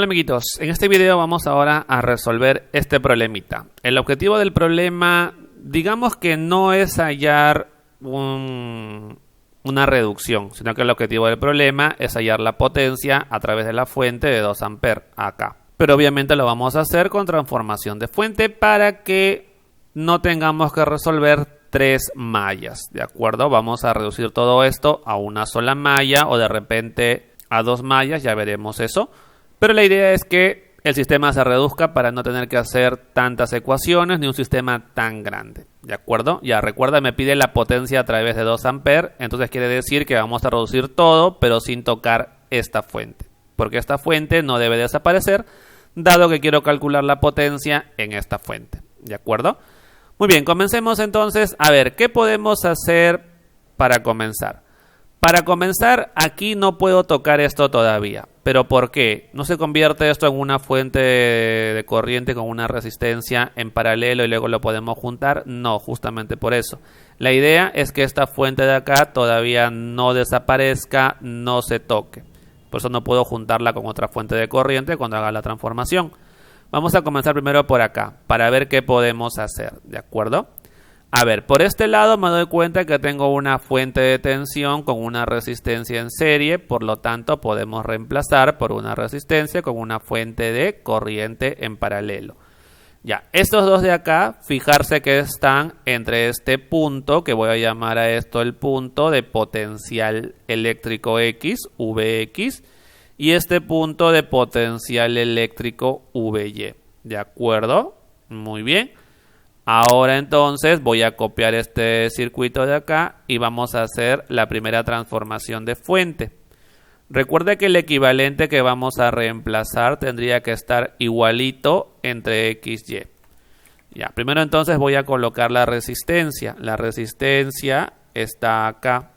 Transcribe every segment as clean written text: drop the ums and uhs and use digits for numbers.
Hola amiguitos, en este video vamos ahora a resolver este problemita. El objetivo del problema, digamos que no es hallar una reducción, sino que el objetivo del problema es hallar la potencia a través de la fuente de 2 amperes acá. Pero obviamente lo vamos a hacer con transformación de fuente para que no tengamos que resolver 3 mallas, ¿de acuerdo? Vamos a reducir todo esto a una sola malla o de repente a 2 mallas, ya veremos eso. Pero la idea es que el sistema se reduzca para no tener que hacer tantas ecuaciones ni un sistema tan grande, ¿de acuerdo? Ya recuerda, me pide la potencia a través de 2 amperes, entonces quiere decir que vamos a reducir todo, pero sin tocar esta fuente. Porque esta fuente no debe desaparecer, dado que quiero calcular la potencia en esta fuente, ¿de acuerdo? Muy bien, comencemos entonces. A ver, ¿qué podemos hacer para comenzar? Para comenzar, aquí no puedo tocar esto todavía. ¿Pero por qué? ¿No se convierte esto en una fuente de corriente con una resistencia en paralelo y luego lo podemos juntar? No, justamente por eso. La idea es que esta fuente de acá todavía no desaparezca, no se toque. Por eso no puedo juntarla con otra fuente de corriente cuando haga la transformación. Vamos a comenzar primero por acá, para ver qué podemos hacer, ¿de acuerdo? A ver, por este lado me doy cuenta que tengo una fuente de tensión con una resistencia en serie, por lo tanto podemos reemplazar por una resistencia con una fuente de corriente en paralelo. Ya, estos dos de acá, fijarse que están entre este punto, que voy a llamar a esto el punto de potencial eléctrico X, Vx, y este punto de potencial eléctrico Vy. ¿De acuerdo? Muy bien. Ahora entonces voy a copiar este circuito de acá y vamos a hacer la primera transformación de fuente. Recuerda que el equivalente que vamos a reemplazar tendría que estar igualito entre X y. Ya, primero entonces voy a colocar la resistencia. La resistencia está acá.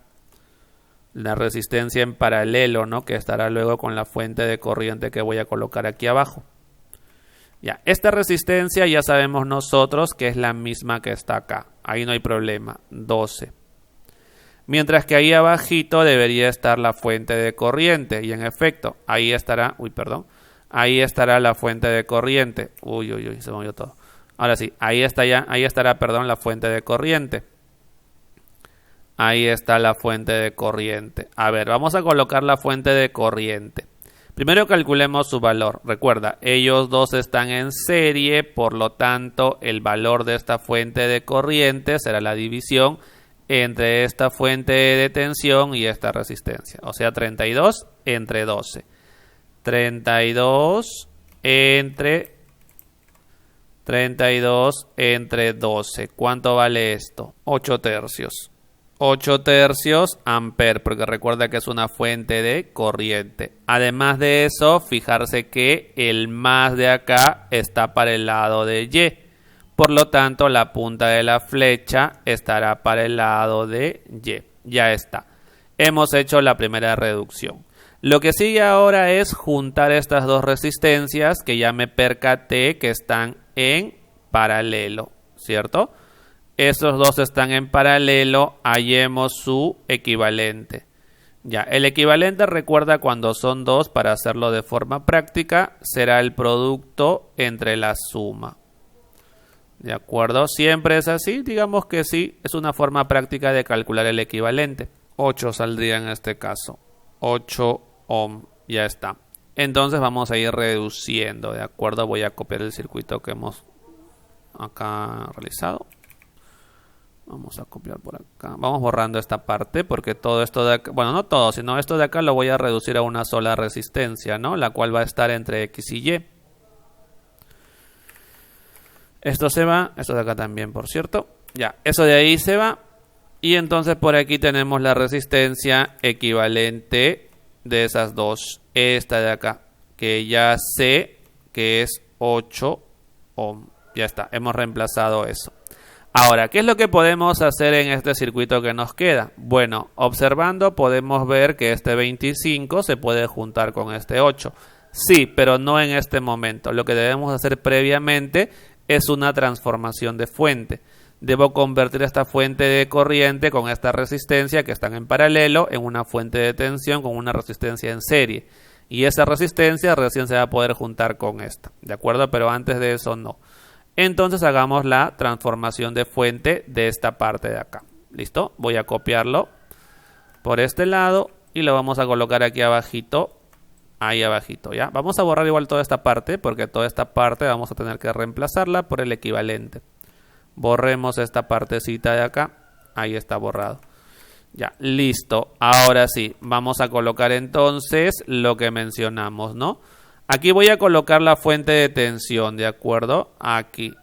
La resistencia en paralelo, ¿no? Que estará luego con la fuente de corriente que voy a colocar aquí abajo. Ya, esta resistencia ya sabemos nosotros que es la misma que está acá. Ahí no hay problema, 12. Mientras que ahí abajito debería estar la fuente de corriente. Y en efecto, ahí estará, ahí estará la fuente de corriente. Se movió todo. Ahora sí, ahí estará, la fuente de corriente. Ahí está la fuente de corriente. A ver, vamos a colocar la fuente de corriente. Primero calculemos su valor. Recuerda, ellos dos están en serie, por lo tanto, el valor de esta fuente de corriente será la división entre esta fuente de tensión y esta resistencia. O sea, 32 entre 12. 32 entre 12. ¿Cuánto vale esto? 8 tercios. 8 tercios amperes, porque recuerda que es una fuente de corriente. Además de eso, fijarse que el más de acá está para el lado de Y. Por lo tanto, la punta de la flecha estará para el lado de Y. Ya está. Hemos hecho la primera reducción. Lo que sigue ahora es juntar estas dos resistencias que ya me percaté que están en paralelo, ¿cierto? Estos dos están en paralelo, hallemos su equivalente. Ya, el equivalente, recuerda, cuando son dos, para hacerlo de forma práctica, será el producto entre la suma. ¿De acuerdo? Siempre es así, digamos que sí, es una forma práctica de calcular el equivalente. 8 saldría en este caso. 8 ohm, ya está. Entonces vamos a ir reduciendo, ¿de acuerdo? Voy a copiar el circuito que hemos acá realizado. Vamos a copiar por acá. Vamos borrando esta parte porque todo esto de acá, bueno, no todo, sino esto de acá lo voy a reducir a una sola resistencia, ¿no? La cual va a estar entre X y Y. Esto se va, esto de acá también, por cierto. Ya, eso de ahí se va. Y entonces por aquí tenemos la resistencia equivalente de esas dos. Esta de acá, que ya sé que es 8 ohm. Ya está, hemos reemplazado eso. Ahora, ¿qué es lo que podemos hacer en este circuito que nos queda? Bueno, observando podemos ver que este 25 se puede juntar con este 8. Sí, pero no en este momento. Lo que debemos hacer previamente es una transformación de fuente. Debo convertir esta fuente de corriente con esta resistencia que están en paralelo en una fuente de tensión con una resistencia en serie. Y esa resistencia recién se va a poder juntar con esta, ¿de acuerdo? Pero antes de eso no. Entonces hagamos la transformación de fuente de esta parte de acá. ¿Listo? Voy a copiarlo por este lado y lo vamos a colocar aquí abajito. Ahí abajito, ¿ya? Vamos a borrar igual toda esta parte porque toda esta parte vamos a tener que reemplazarla por el equivalente. Borremos esta partecita de acá. Ahí está borrado. Ya, listo. Ahora sí, vamos a colocar entonces lo que mencionamos, ¿no? Aquí voy a colocar la fuente de tensión, ¿de acuerdo? Aquí.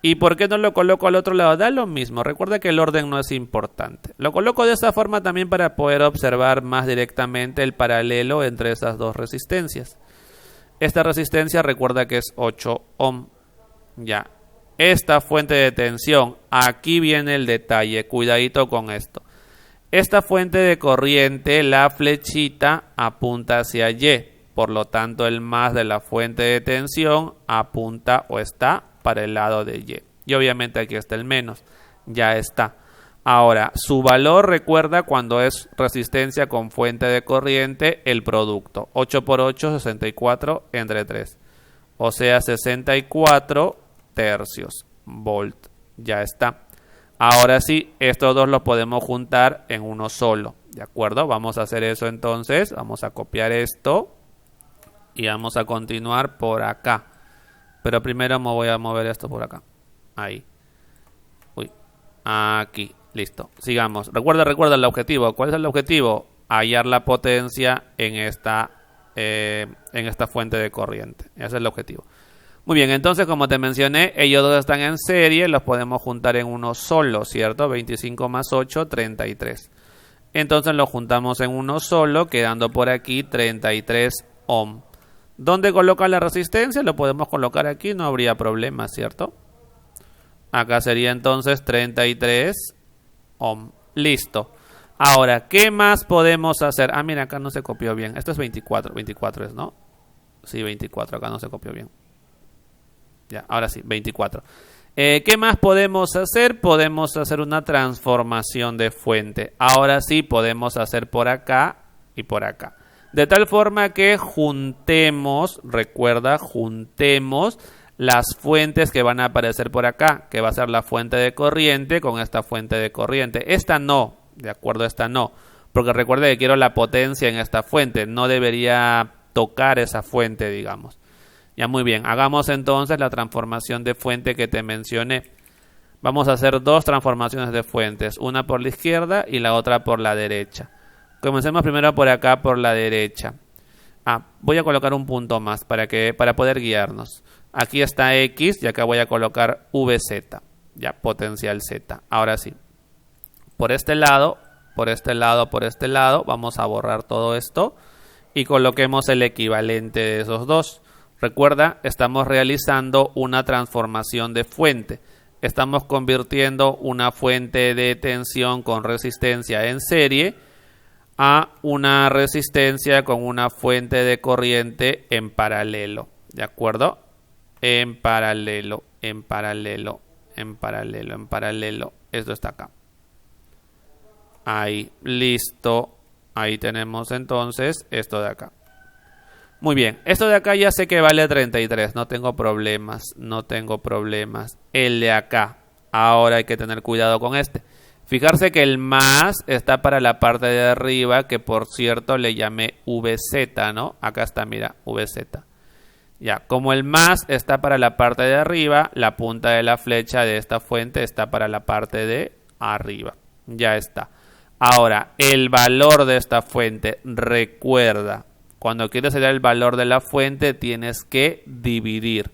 ¿Y por qué no lo coloco al otro lado? Da lo mismo. Recuerda que el orden no es importante. Lo coloco de esta forma también para poder observar más directamente el paralelo entre esas dos resistencias. Esta resistencia recuerda que es 8 ohm. Ya. Esta fuente de tensión. Aquí viene el detalle. Cuidadito con esto. Esta fuente de corriente, la flechita apunta hacia Y. Por lo tanto, el más de la fuente de tensión apunta o está para el lado de Y. Y obviamente aquí está el menos. Ya está. Ahora, su valor, recuerda, cuando es resistencia con fuente de corriente, el producto. 8 por 8, 64 entre 3. O sea, 64 tercios. Volt. Ya está. Ahora sí, estos dos los podemos juntar en uno solo. ¿De acuerdo? Vamos a hacer eso entonces. Vamos a copiar esto. Y vamos a continuar por acá. Pero primero me voy a mover esto por acá. Ahí. Uy. Aquí. Listo. Sigamos. Recuerda el objetivo. ¿Cuál es el objetivo? Hallar la potencia en esta fuente de corriente. Ese es el objetivo. Muy bien. Entonces, como te mencioné, ellos dos están en serie. Los podemos juntar en uno solo, ¿cierto? 25 más 8, 33. Entonces los juntamos en uno solo, quedando por aquí 33 ohm. ¿Dónde coloca la resistencia? Lo podemos colocar aquí, no habría problema, ¿cierto? Acá sería entonces 33 ohm. Listo. Ahora, ¿qué más podemos hacer? Ah, mira, acá no se copió bien. Esto es 24. 24 es, ¿no? Sí, 24. Acá no se copió bien. Ya, ahora sí, 24. ¿Qué más podemos hacer? Podemos hacer una transformación de fuente. Ahora sí, podemos hacer por acá y por acá. De tal forma que juntemos, recuerda, juntemos las fuentes que van a aparecer por acá, que va a ser la fuente de corriente con esta fuente de corriente. Esta no, de acuerdo, esta no, porque recuerda que quiero la potencia en esta fuente, no debería tocar esa fuente, digamos. Ya, muy bien, hagamos entonces la transformación de fuente que te mencioné. Vamos a hacer dos transformaciones de fuentes, una por la izquierda y la otra por la derecha. Comencemos primero por acá, por la derecha. Voy a colocar un punto más para poder guiarnos. Aquí está X y acá voy a colocar VZ. Ya, potencial Z. Ahora sí. Por este lado, por este lado, por este lado, vamos a borrar todo esto y coloquemos el equivalente de esos dos. Recuerda, estamos realizando una transformación de fuente. Estamos convirtiendo una fuente de tensión con resistencia en serie a una resistencia con una fuente de corriente en paralelo. ¿De acuerdo? En paralelo, en paralelo, en paralelo, en paralelo. Esto está acá. Ahí, listo. Ahí tenemos entonces esto de acá. Muy bien, esto de acá ya sé que vale 33, no tengo problemas, no tengo problemas. El de acá, ahora hay que tener cuidado con este. Fijarse que el más está para la parte de arriba, que por cierto le llamé VZ, ¿no? Acá está, mira, VZ. Ya, como el más está para la parte de arriba, la punta de la flecha de esta fuente está para la parte de arriba. Ya está. Ahora, el valor de esta fuente, recuerda, cuando quieres hallar el valor de la fuente, tienes que dividir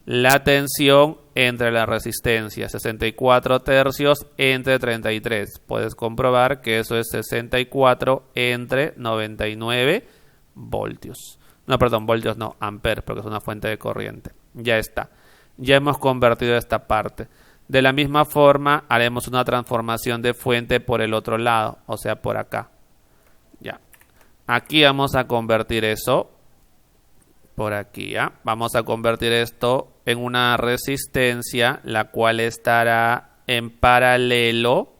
la tensión entre la resistencia, 64 tercios entre 33. Puedes comprobar que eso es 64 entre 99 voltios. No, perdón, voltios no, amperes, porque es una fuente de corriente. Ya está. Ya hemos convertido esta parte. De la misma forma, haremos una transformación de fuente por el otro lado, o sea, por acá. Ya. Aquí vamos a convertir eso por aquí, ¿ya? Vamos a convertir esto en una resistencia, la cual estará en paralelo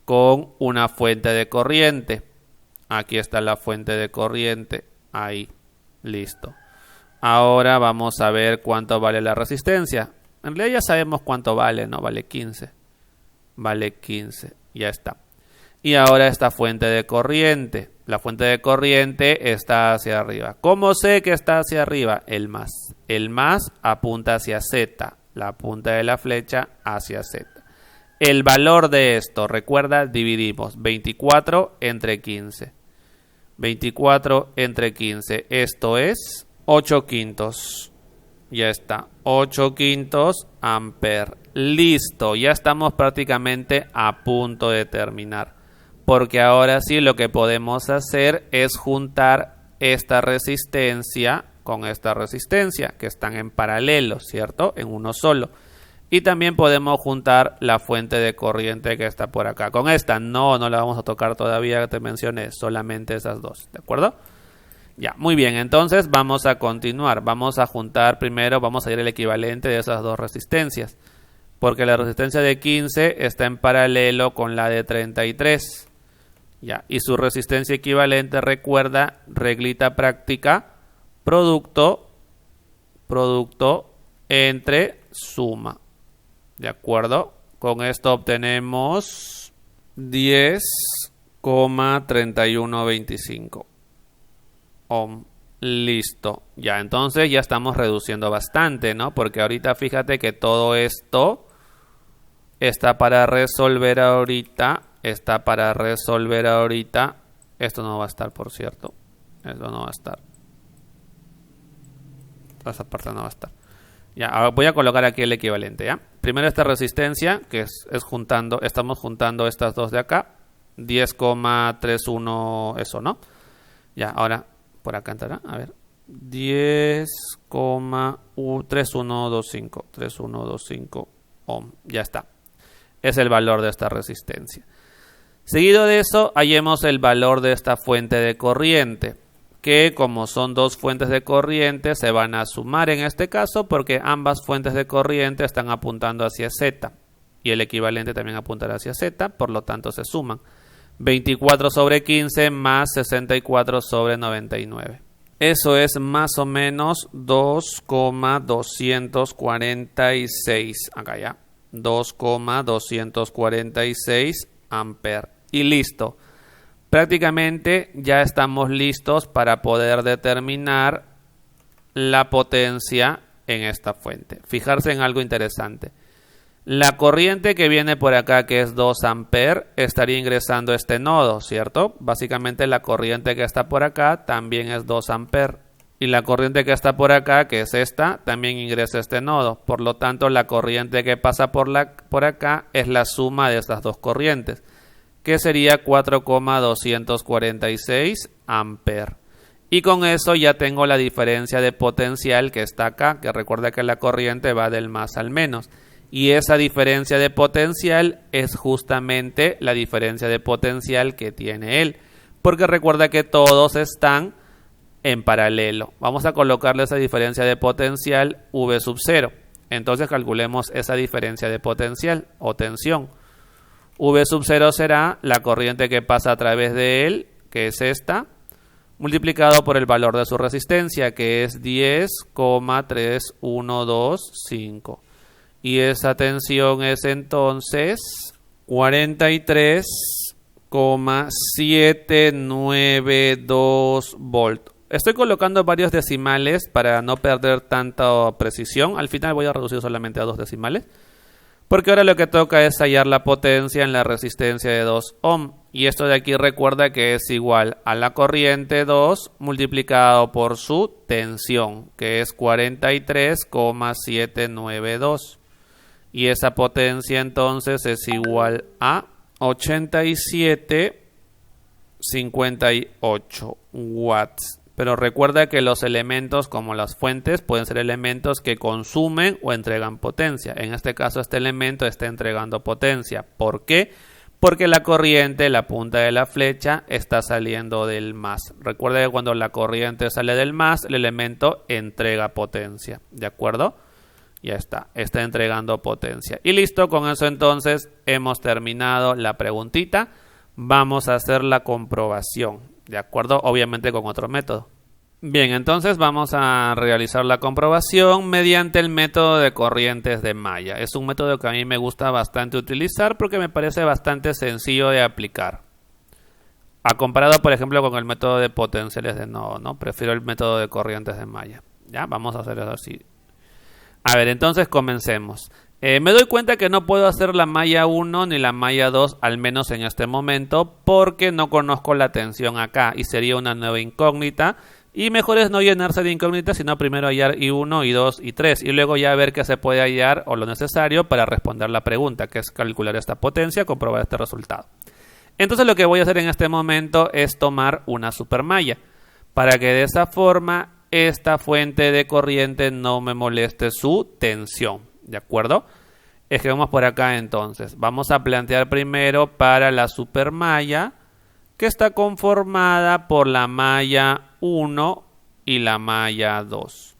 con una fuente de corriente. Aquí está la fuente de corriente. Ahí, listo. Ahora vamos a ver cuánto vale la resistencia. En realidad ya sabemos cuánto vale, ¿no? Vale 15. Vale 15, ya está. Y ahora esta fuente de corriente. La fuente de corriente está hacia arriba. ¿Cómo sé que está hacia arriba? El más. El más apunta hacia Z. La punta de la flecha hacia Z. El valor de esto, recuerda, dividimos 24 entre 15. 24 entre 15. Esto es 8 quintos. Ya está. 8 quintos amper. Listo. Ya estamos prácticamente a punto de terminar. Porque ahora sí lo que podemos hacer es juntar esta resistencia con esta resistencia, que están en paralelo, ¿cierto? En uno solo. Y también podemos juntar la fuente de corriente que está por acá. Con esta no la vamos a tocar todavía, te mencioné, solamente esas dos, ¿de acuerdo? Ya, muy bien, entonces vamos a continuar. Vamos a juntar primero, vamos a ir el equivalente de esas dos resistencias. Porque la resistencia de 15 está en paralelo con la de 33. Ya, y su resistencia equivalente, recuerda, reglita práctica, producto entre suma. ¿De acuerdo? Con esto obtenemos 10,3125 ohm. Listo. Ya, entonces ya estamos reduciendo bastante, ¿no? Porque ahorita fíjate que todo esto está para resolver ahorita. Esto no va a estar, por cierto. Esto no va a estar. Esa parte no va a estar. Ya, ahora voy a colocar aquí el equivalente, ¿ya? Primero esta resistencia, que es juntando, estamos juntando estas dos de acá. 10,31, eso, ¿no? Ya, ahora, por acá entrará, a ver. 10,3125 ohm. Ya está. Es el valor de esta resistencia. Seguido de eso, hallemos el valor de esta fuente de corriente, que como son dos fuentes de corriente, se van a sumar en este caso porque ambas fuentes de corriente están apuntando hacia Z y el equivalente también apuntará hacia Z, por lo tanto se suman. 24 sobre 15 más 64 sobre 99. Eso es más o menos 2,246. Acá ya. 2,246 amper. Y listo. Prácticamente ya estamos listos para poder determinar la potencia en esta fuente. Fijarse en algo interesante. La corriente que viene por acá, que es 2 amper, estaría ingresando a este nodo, ¿cierto? Básicamente la corriente que está por acá también es 2 amper. Y la corriente que está por acá, que es esta, también ingresa a este nodo. Por lo tanto, la corriente que pasa por acá es la suma de estas dos corrientes, que sería 4,246 amper. Y con eso ya tengo la diferencia de potencial que está acá, que recuerda que la corriente va del más al menos. Y esa diferencia de potencial es justamente la diferencia de potencial que tiene él. Porque recuerda que todos están en paralelo. Vamos a colocarle esa diferencia de potencial V sub 0. Entonces calculemos esa diferencia de potencial o tensión. V sub 0 será la corriente que pasa a través de él, que es esta, multiplicado por el valor de su resistencia, que es 10,3125. Y esa tensión es entonces 43,792 volts. Estoy colocando varios decimales para no perder tanta precisión. Al final voy a reducir solamente a 2 decimales. Porque ahora lo que toca es hallar la potencia en la resistencia de 2 ohm. Y esto de aquí recuerda que es igual a la corriente 2 multiplicado por su tensión, que es 43,792. Y esa potencia entonces es igual a 87,58 watts. Pero recuerda que los elementos como las fuentes pueden ser elementos que consumen o entregan potencia. En este caso este elemento está entregando potencia. ¿Por qué? Porque la corriente, la punta de la flecha, está saliendo del más. Recuerda que cuando la corriente sale del más, el elemento entrega potencia. ¿De acuerdo? Ya está entregando potencia. Y listo, con eso entonces hemos terminado la preguntita. Vamos a hacer la comprobación. ¿De acuerdo? Obviamente con otro método. Bien, entonces vamos a realizar la comprobación mediante el método de corrientes de malla. Es un método que a mí me gusta bastante utilizar porque me parece bastante sencillo de aplicar. A comparado, por ejemplo, con el método de potenciales de nodo, ¿no? Prefiero el método de corrientes de malla. Ya, vamos a hacer eso así. A ver, entonces comencemos. Me doy cuenta que no puedo hacer la malla 1 ni la malla 2, al menos en este momento, porque no conozco la tensión acá y sería una nueva incógnita. Y mejor es no llenarse de incógnitas, sino primero hallar I1, I2 y 3 y luego ya ver qué se puede hallar o lo necesario para responder la pregunta, que es calcular esta potencia, comprobar este resultado. Entonces lo que voy a hacer en este momento es tomar una supermalla para que de esa forma esta fuente de corriente no me moleste su tensión, ¿de acuerdo? Escribamos por acá entonces. Vamos a plantear primero para la supermalla, que está conformada por la malla 1 y la malla 2.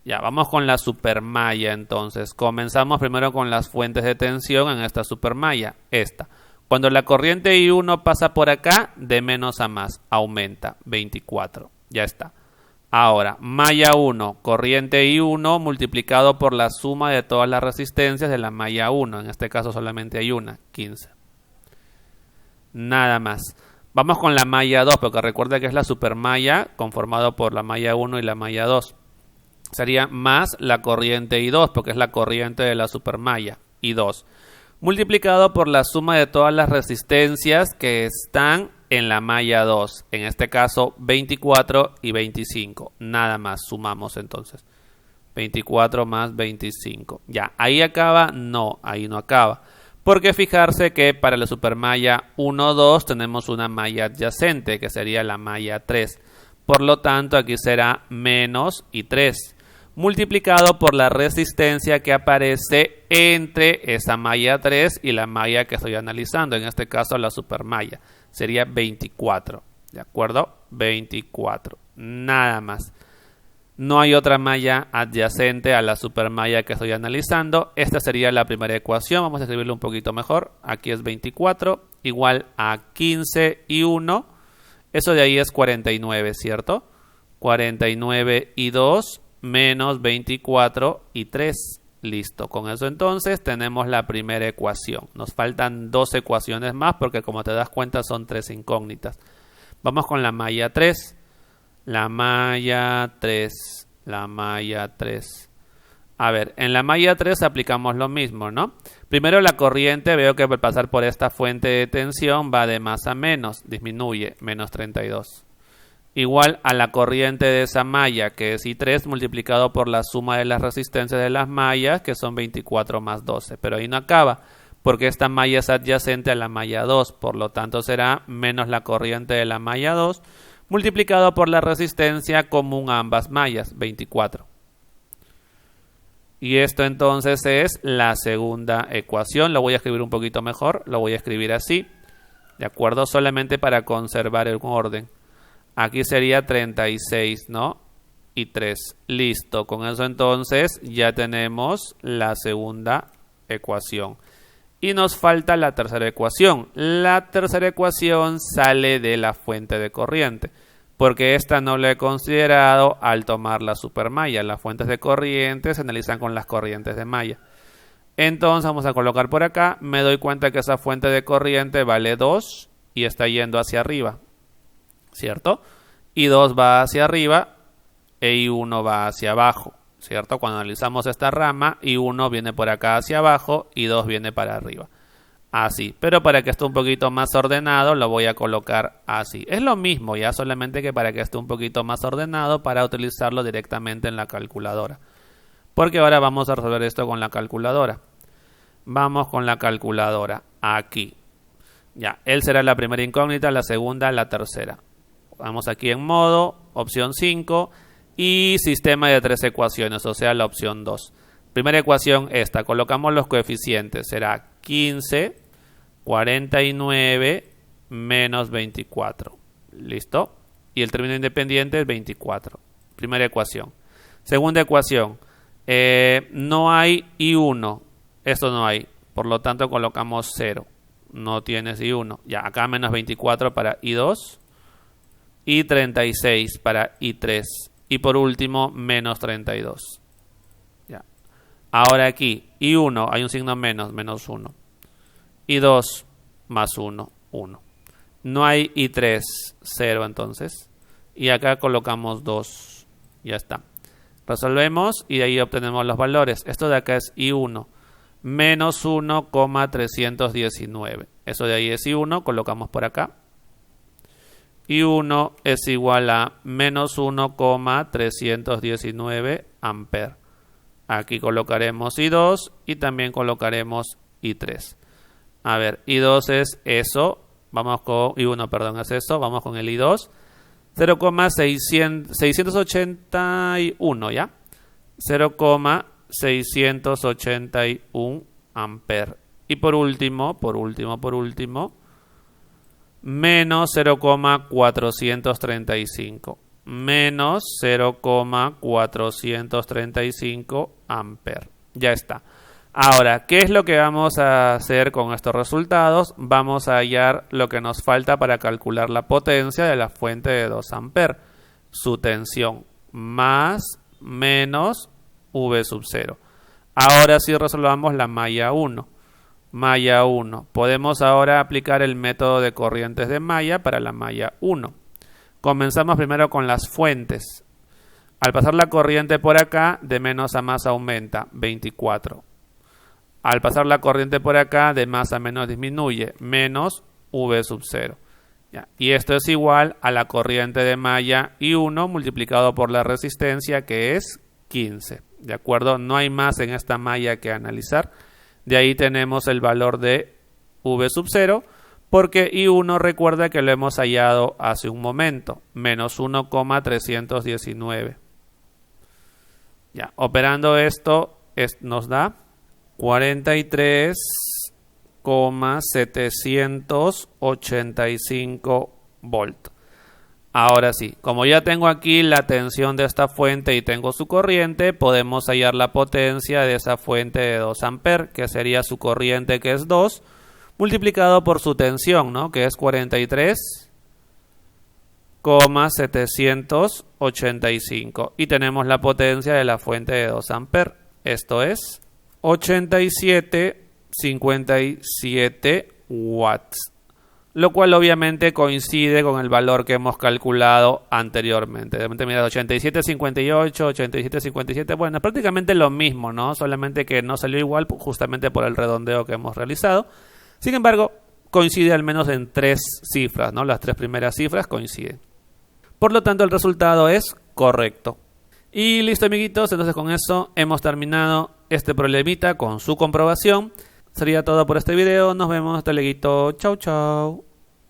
Ya, vamos con la supermalla entonces. Comenzamos primero con las fuentes de tensión en esta supermalla. Esta. Cuando la corriente I1 pasa por acá, de menos a más, aumenta, 24. Ya está. Ahora, malla 1, corriente I1 multiplicado por la suma de todas las resistencias de la malla 1. En este caso solamente hay una, 15. Nada más. Vamos con la malla 2, porque recuerda que es la supermalla conformado por la malla 1 y la malla 2. Sería más la corriente I2, porque es la corriente de la supermalla I2. Multiplicado por la suma de todas las resistencias que están en la malla 2. En este caso 24 y 25. Nada más, sumamos entonces. 24 más 25. Ya, ¿ahí acaba? No, ahí no acaba. Porque fijarse que para la supermalla 1, 2 tenemos una malla adyacente, que sería la malla 3. Por lo tanto, aquí será menos y 3, multiplicado por la resistencia que aparece entre esa malla 3 y la malla que estoy analizando, en este caso la supermalla. Sería 24, ¿de acuerdo? 24, nada más. No hay otra malla adyacente a la supermalla que estoy analizando. Esta sería la primera ecuación. Vamos a escribirlo un poquito mejor. Aquí es 24 igual a 15 y 1. Eso de ahí es 49, ¿cierto? 49 y 2 menos 24 y 3. Listo. Con eso entonces tenemos la primera ecuación. Nos faltan dos ecuaciones más porque como te das cuenta son tres incógnitas. Vamos con la malla 3. La malla 3, la malla 3. A ver, en la malla 3 aplicamos lo mismo, ¿no? Primero la corriente, veo que al pasar por esta fuente de tensión va de más a menos, disminuye, menos 32. Igual a la corriente de esa malla, que es I3, multiplicado por la suma de las resistencias de las mallas, que son 24 más 12. Pero ahí no acaba, porque esta malla es adyacente a la malla 2, por lo tanto será menos la corriente de la malla 2, multiplicado por la resistencia común a ambas mallas, 24. Y esto entonces es la segunda ecuación. Lo voy a escribir un poquito mejor. Lo voy a escribir así. ¿De acuerdo? Solamente para conservar el orden. Aquí sería 36, ¿no? Y 3. Listo. Con eso entonces ya tenemos la segunda ecuación. Y nos falta la tercera ecuación. La tercera ecuación sale de la fuente de corriente, porque esta no la he considerado al tomar la supermalla. Las fuentes de corriente se analizan con las corrientes de malla. Entonces vamos a colocar por acá. Me doy cuenta que esa fuente de corriente vale 2 y está yendo hacia arriba, ¿cierto? Y 2 va hacia arriba e I1 va hacia abajo, ¿cierto? Cuando analizamos esta rama, I1 viene por acá hacia abajo y 2 viene para arriba. Así, pero para que esté un poquito más ordenado lo voy a colocar así. Es lo mismo, ya solamente que para que esté un poquito más ordenado para utilizarlo directamente en la calculadora. Porque ahora vamos a resolver esto con la calculadora. Vamos con la calculadora, aquí. Ya, él será la primera incógnita, la segunda, la tercera. Vamos aquí en modo, opción 5 y sistema de 3 ecuaciones, o sea la opción 2. Primera ecuación esta, colocamos los coeficientes, será 15, 49 menos 24. ¿Listo? Y el término independiente es 24. Primera ecuación. Segunda ecuación, no hay I1, esto no hay, por lo tanto colocamos 0. No tienes I1. Ya, acá menos 24 para I2. y 36 para I3. Y por último, menos 32. Ya. Ahora aquí, I1, hay un signo menos, menos 1. I2, más 1, 1. No hay I3, 0 entonces. Y acá colocamos 2. Ya está. Resolvemos y de ahí obtenemos los valores. Esto de acá es I1. Menos 1,319. Eso de ahí es I1. Colocamos por acá. I1 es igual a menos 1,319 amperes. Aquí colocaremos I2 y también colocaremos I3. A ver, I2 es eso. Vamos con I1, perdón, es eso. Vamos con el I2. 0,681, ¿ya? 0,681 amperes. Y por último, menos 0,435. Menos 0,435 amperes. Ya está. Ahora, ¿qué es lo que vamos a hacer con estos resultados? Vamos a hallar lo que nos falta para calcular la potencia de la fuente de 2 amperes. Su tensión más menos V sub 0. Ahora sí resolvamos la malla 1. Malla 1. Podemos ahora aplicar el método de corrientes de malla para la malla 1. Comenzamos primero con las fuentes. Al pasar la corriente por acá, de menos a más aumenta, 24. Al pasar la corriente por acá, de más a menos disminuye, menos V sub 0. ¿Ya? Y esto es igual a la corriente de malla I1 multiplicado por la resistencia, que es 15. ¿De acuerdo? No hay más en esta malla que analizar. De ahí tenemos el valor de V sub 0, porque I1 recuerda que lo hemos hallado hace un momento, menos 1,319. Ya, operando esto nos da 43,785 volts. Ahora sí, como ya tengo aquí la tensión de esta fuente y tengo su corriente, podemos hallar la potencia de esa fuente de 2 amperes, que sería su corriente, que es 2, multiplicado por su tensión, ¿no? Que es 43,785. Y tenemos la potencia de la fuente de 2 amperes. Esto es 87,57 watts. Lo cual obviamente coincide con el valor que hemos calculado anteriormente. De repente mira, 87,58, 87,57, bueno, es prácticamente lo mismo, ¿no? Solamente que no salió igual justamente por el redondeo que hemos realizado. Sin embargo, coincide al menos en 3 cifras, ¿no? Las 3 primeras cifras coinciden. Por lo tanto, el resultado es correcto. Y listo, amiguitos, entonces con eso hemos terminado este problemita con su comprobación. Sería todo por este video. Nos vemos. Hasta luego. Chau, chau.